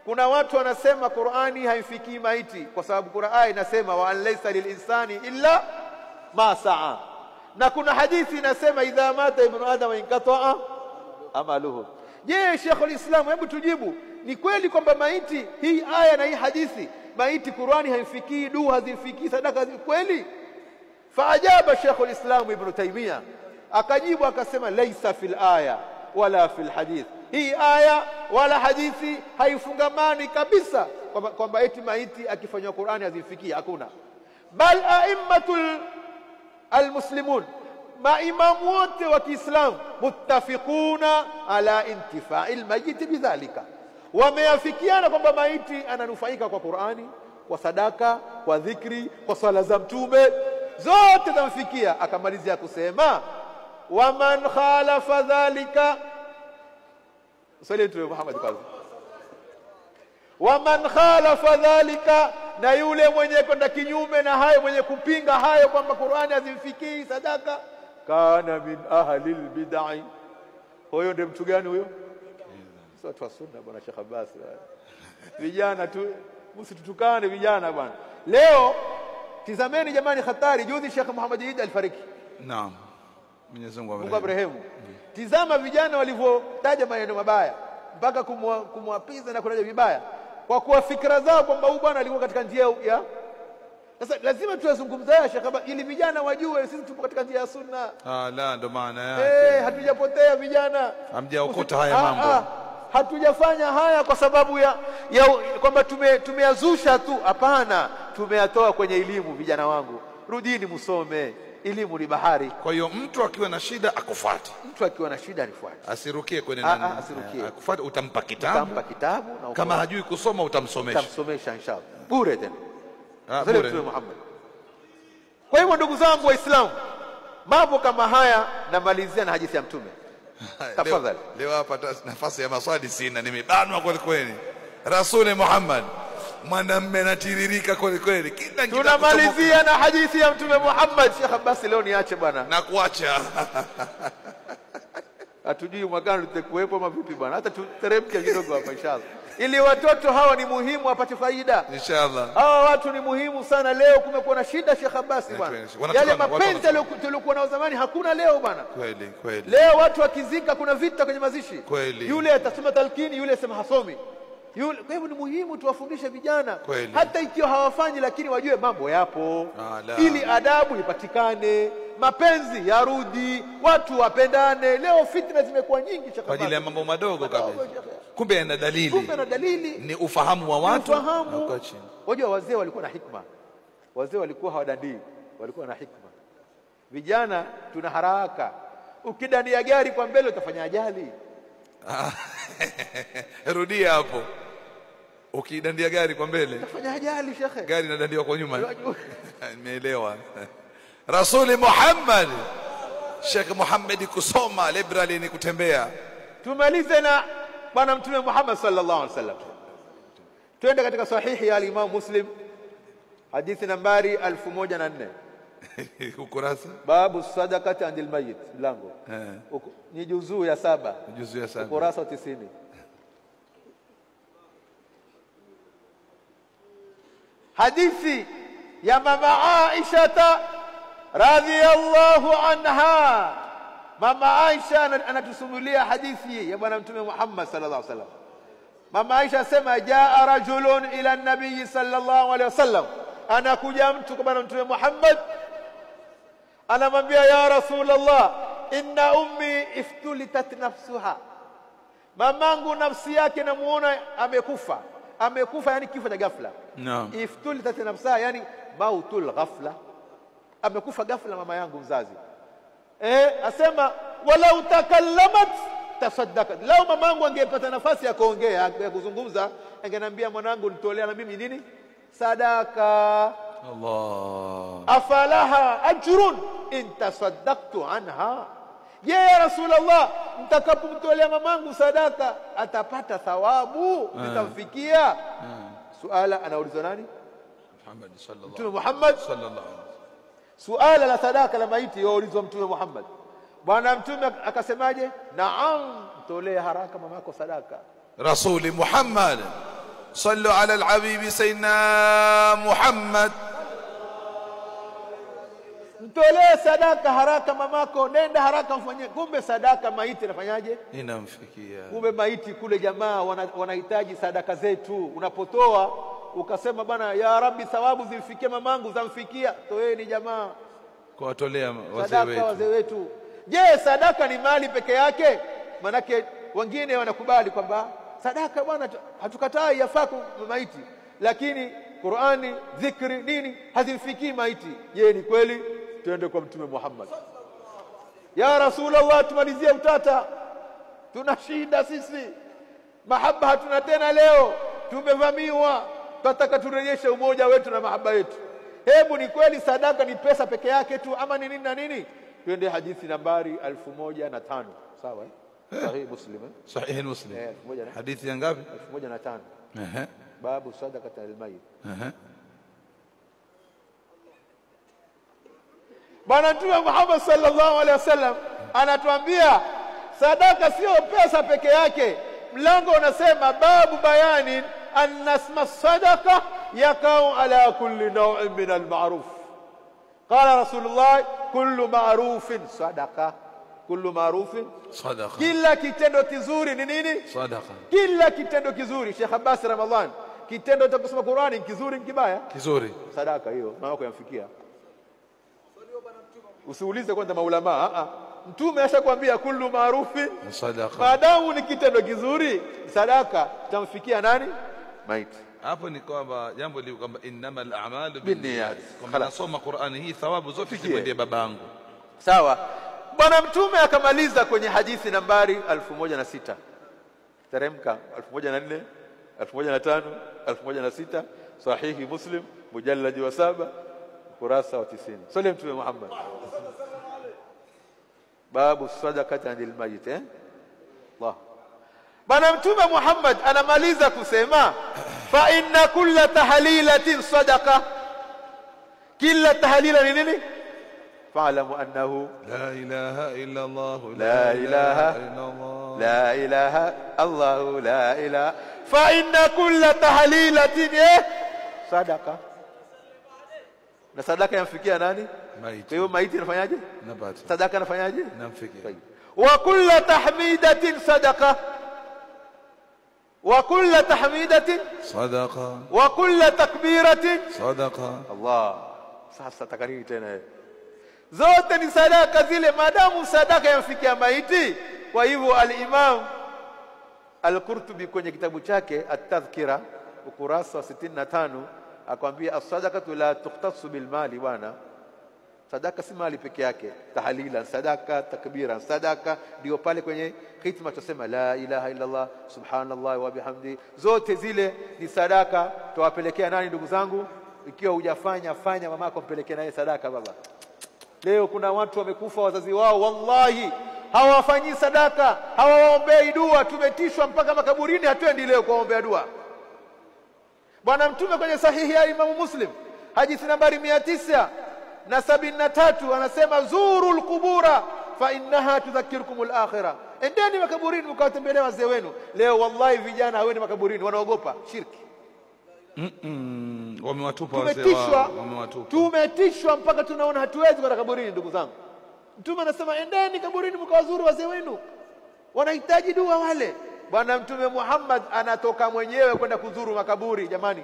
Kuna watu wanasema Qur'ani haifikii maiti kwa sababu Qur'ani inasema wa laysa lilinsani illa ma sa'a, na kuna hadithi inasema idha mata ibnu adam inqata'a amaluhu. Je, Sheikhul Islam, hebu tujibu, ni kweli kwamba maiti, hii aya na hii hadithi, maiti Qur'ani haifikii, dua hazifikii, sadaka kweli? Faajaba Sheikhul Islam Ibn Taymiyyah akajibu akasema laysa fil aya wala fil hadith, hii aya wala hadithi haifungamani kabisa kwamba eti maiti akifanywa Qur'ani hazifikii, hakuna. Bal a'immatul almuslimun, maimamu wote wa Kiislamu muttafiquna ala intifa'il mayit bidhalika, wameafikiana kwamba maiti ananufaika kwa Qur'ani, kwa sadaka, kwa dhikri, kwa swala za mtume, zote zamfikia. Akamalizia kusema waman khalafa dhalika, swali tu Muhammad kazi, waman khalafa dhalika, na yule mwenye kwenda kinyume na hayo, mwenye kupinga hayo kwamba Qur'ani hazimfikii sadaka, kana min ahli albid'ah. Huyo ndiye mtu gani huyo? Sio watu wa sunna bwana Sheikh Abbas. Vijana tu msitutukane vijana bwana. Leo tizameni jamani, hatari. Juzi Sheikh Muhammad Eid alifariki. Naam. Mwenyezi Mungu abrehemu. Tizama vijana walivyotaja maneno mabaya mpaka kumwapiza na kutaja vibaya kwa kuwa fikra zao kwamba huyu bwana alikuwa katika njia ya. Sasa lazima tuwazungumzie ya Sheikh Abbas ili vijana wajue sisi tupo katika njia ya sunna. La, ndo maana yake. Hatujapotea vijana. Hamjaokota haya mambo. Hatujafanya haya kwa sababu ya kwamba tumeyazusha tu, hapana. Tumeyatoa kwenye elimu. Vijana wangu, rudini musome, elimu ni bahari. Kwa hiyo mtu akiwa na shida akufuate, mtu akiwa na shida anifuate, asirukie kwenye nani, asirukie, akufuate. Utampa kitabu, na kama hajui kusoma utamsomesha inshallah bure tena. Bure. Muhammad. Kwa hivyo ndugu zangu Waislamu, mambo kama haya namalizia na hadithi ya Mtume. Tafadhali. Leo hapa nafasi ya maswali sina, nimebanwa kweli kweli. Rasuli Muhammad mwanamume natiririka kweli kweli. Tunamalizia na hadithi ya Mtume Muhammad. Sheikh Abbas, leo niache bwana. Na kuacha. Hatujui mwakani tutakuwepo ama vipi bwana. Hata tuteremke kidogo hapa inshallah. Ili watoto hawa ni muhimu wapate faida. Inshallah. Hawa watu ni muhimu sana. Leo kumekuwa na shida Sheikh Abbas bwana. Yale mapenzi tuliokuwa nao zamani hakuna leo bwana. Kweli kweli. Leo watu wakizika kuna vita kwenye mazishi. Kweli. Yule atasoma talkini, yule asema hasomi. Kwa hivyo ni muhimu tuwafundishe vijana. Kweli. Hata ikiwa hawafanyi lakini wajue mambo yapo. Ili adabu ipatikane, mapenzi yarudi, watu wapendane. Leo fitna zimekuwa nyingi Sheikh Abbas. Kwa ajili ya mambo madogo kabisa. Kumbe yana dalili. Ni ufahamu wa watu. Wajua wazee walikuwa na hikma. Wazee walikuwa hawadandii, walikuwa na hikma. Vijana tuna haraka. Ukidania gari kwa mbele utafanya ajali. Rudia hapo. Ukidandia gari kwa mbele utafanya ajali shekhe. Gari inadandiwa kwa nyuma. Nimeelewa. Rasuli Muhammad, Sheikh Muhammad kusoma, liberali ni kutembea. Tumalize na bwana Mtume Muhammad sallallahu alaihi wasallam. Twende katika sahihi ya Imam Muslim, hadithi nambari 1004. Ukurasa babu sadaqati andil mayit, mlango ni juzuu ya 7, ukurasa 90. Hadithi ya mama Aisha radhiyallahu anha. Mama Aisha anatusimulia hadithi ya bwana Mtume Muhammad sallallahu alaihi wasallam. Mama Aisha asema jaa rajulun ila an-nabiy sallallahu alaihi wasallam, anakuja mtu kwa bwana Mtume Muhammad, anamwambia ya Rasulullah, inna ummi iftulitat nafsuha, mamangu nafsi yake namuona amekufa yani kifo cha ghafla. Naam. Iftulitat nafsuha yani mautul ghafla, amekufa ghafla mama yangu mzazi. Asema walau takallamat tasaddaqat, lao mamangu angepata nafasi ya kuongea ya kuzungumza, angeniambia mwanangu nitolea na mimi nini sadaka. Allah. Afalaha ajrun in tasaddaqtu anha, je ya Rasulullah, nitakapomtolea mamangu sadaka atapata thawabu, nitamfikia? Suala anaulizwa nani? Muhammad sallallahu alaihi wasallam. Muhammad sallallahu alaihi wasallam. Suala la sadaka la maiti yaulizwa Mtume Muhammad. Bwana Mtume akasemaje? Naam, mtolee haraka mamako sadaka. Rasuli Muhammad صلوا على الحبيب سيدنا محمد. Mtolee sadaka haraka mamako, nenda haraka mfanyie. Kumbe sadaka maiti inafanyaje? Inamfikia. Kumbe maiti kule jamaa wanahitaji sadaka zetu. Unapotoa ukasema bana, ya Rabbi thawabu zimfikie mamangu, zamfikia, toeni jamaa kuwatolea wazee wetu. Je, sadaka ni mali peke yake? Manake wengine wanakubali kwamba sadaka bwana hatukatai, yafaa maiti, lakini Qur'ani, dhikri, nini hazimfikii maiti. Je, ni kweli? Tuende kwa Mtume Muhammad. Ya Rasulullah, tumalizie utata, tuna shida sisi, mahaba hatuna tena leo, tumevamiwa, tunataka turejeshe umoja wetu na mahaba yetu. Hebu ni kweli sadaka ni pesa peke yake tu ama ni nini na nini? Twende hadithi nambari 1005. Sawa Sahih Muslim. Sahih Muslim. Hadithi ya ngapi? 1005. Babu sadaqati al-mayyit. Bwana Mtume Muhammad sallallahu alaihi wasallam anatuambia sadaka sio pesa peke yake. Mlango unasema babu bayani annasma sadaqa yakau ala kulli naw'in min al-ma'ruf. Qala Rasulullah kullu ma'rufin sadaqa. Kullu ma'rufin sadaqa. Kila kitendo kizuri ni nini? Sadaqa. Kila kitendo kizuri. Sheikh Abbas Ramadhan, kitendo cha kusoma Qur'ani kizuri kibaya? Kizuri. Sadaka hiyo mama yako yamfikia. Usiulize kwanza maulama. Mtume ashakwambia kullu ma'rufin sadaqa. Maadamu ni kitendo kizuri, sadaka tamfikia nani? Maiti. Hapo ni kwamba jambo li kwamba innamal a'malu binniyat. Kama nasoma Qur'ani hii thawabu zote zimwendee babangu. Sawa. Bwana Mtume akamaliza kwenye hadithi nambari 1006. Teremka 1004, 1005, 1006, Sahihi Muslim, mujalladi wa 7, kurasa wa 90. Swali Mtume Muhammad. Babu sadaqati 'anil mayyit. Allah. Bwana Mtume Muhammad anamaliza kusema fa inna kulla tahlilatin sadaqa. Kila tahlila ni nini? فاعلموا أنه لا إله إلا الله لا إله إلا الله لا إله الله لا إله فإن كل تهليلة صدقة. na sadaka yamfikia nani? Maiti. Kwa hiyo maiti inafanyaje? Napata. Sadaka inafanyaje? Namfikia. Wa kullu tahmidatin sadaqa. Wa kullu tahmidatin sadaqa. Wa kullu takbiratin sadaqa. Allah. Sasa takariri tena zote ni sadaka zile, maadamu sadaka yamfikia maiti. Kwa hivyo al-Imam al-Qurtubi kwenye kitabu chake At-Tadhkira ukurasa wa 65 akwambia as-sadaqatu la tuqtasu bil mali. Bwana, sadaka si mali peke yake. Tahlila sadaka, takbira sadaka, ndio pale kwenye khitma tusema la ilaha illa Allah subhanallah wa bihamdi, zote zile ni sadaka. Tuwapelekea nani ndugu zangu? Ikiwa hujafanya fanya, mamako mpelekee naye sadaka baba. Leo kuna watu wamekufa wazazi wao, wallahi hawafanyi sadaka, hawaombei dua. Tumetishwa mpaka makaburini, hatuendi leo kuombea dua. Bwana Mtume kwenye sahihi ya Imam Muslim hadithi nambari 973 anasema zurul qubura fa innaha tudhakkirukumul akhirah. Endeni makaburini mkawatembelea wazee wenu. Leo wallahi vijana hawendi makaburini, wanaogopa shirki. Wamewatupa wazee wao, wamewatupa. Tumetishwa mpaka tunaona hatuwezi kwenda kaburini ndugu zangu. Mtume anasema endeni kaburini mkawazuru wazee wenu, wanahitaji dua wale. Bwana Mtume Muhammad anatoka mwenyewe kwenda kuzuru makaburi jamani.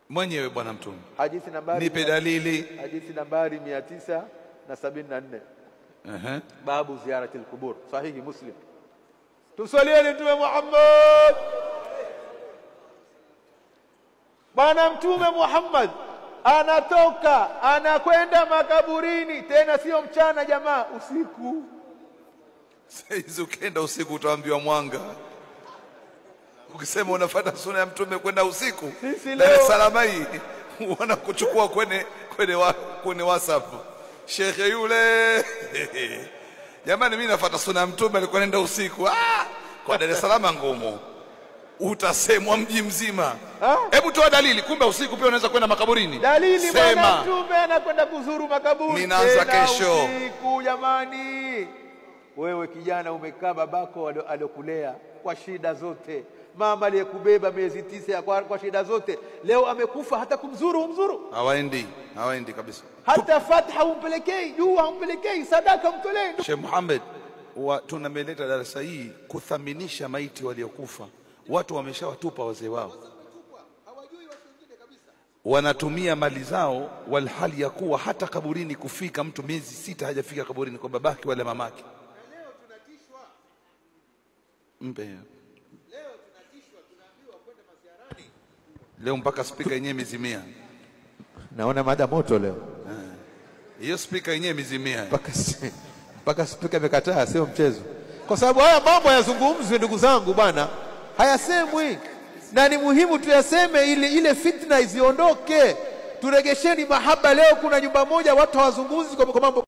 Mwenyewe Bwana Mtume. Hadithi nambari, nipe dalili. Hadithi nambari 974. Babu ziyaratil kubur, sahihi Muslim. Tusalieni Mtume Muhammad. Bwana Mtume Muhammad anatoka anakwenda makaburini, tena sio mchana jamaa, usiku. Sasa ukienda usiku utaambiwa mwanga. Ukisema unafuata sunna ya Mtume kwenda usiku, Dar es Salaam hii wanakuchukua kwenye WhatsApp. Shekhe yule jamani, mimi nafuata sunna ya Mtume alikwenda usiku. Kwa Dar es Salaam ngumu. Utasemwa mji mzima. Hebu toa dalili, kumbe usiku pia unaweza kwenda makaburini. Dalili Bwana Mtume anakwenda kuzuru makaburi. Ninaanza kesho. Usiku jamani. Wewe kijana umekaa babako aliokulea kwa shida zote, mama aliyekubeba miezi 9 kwa shida zote, leo amekufa, hata kumzuru hawaendi kabisa. Hata fatha umpelekei, dua umpelekei, sadaka mtolee. Sheikh Muhammad, tunameleta darasa hii kuthaminisha maiti waliokufa. Watu wameshawatupa wazee wao, wanatumia mali zao, walhali ya kuwa hata kaburini kufika mtu miezi 6 hajafika kaburini kwa babake wala mamake. Leo tunatishwa, leo tunatishwa, tunaambiwa kwenda maziarani. Leo mpaka speaker yenyewe mizimia. Naona mada moto leo. Hiyo speaker yenyewe mizimia. Mpaka speaker imekataa, sio mchezo. Kwa sababu haya mambo yazungumzwe ndugu zangu bwana, hayasemwi. Na ni muhimu tuyaseme ili ile fitna iziondoke. Turegesheni mahaba. Leo kuna nyumba moja watu hawazungumzi kwa mambo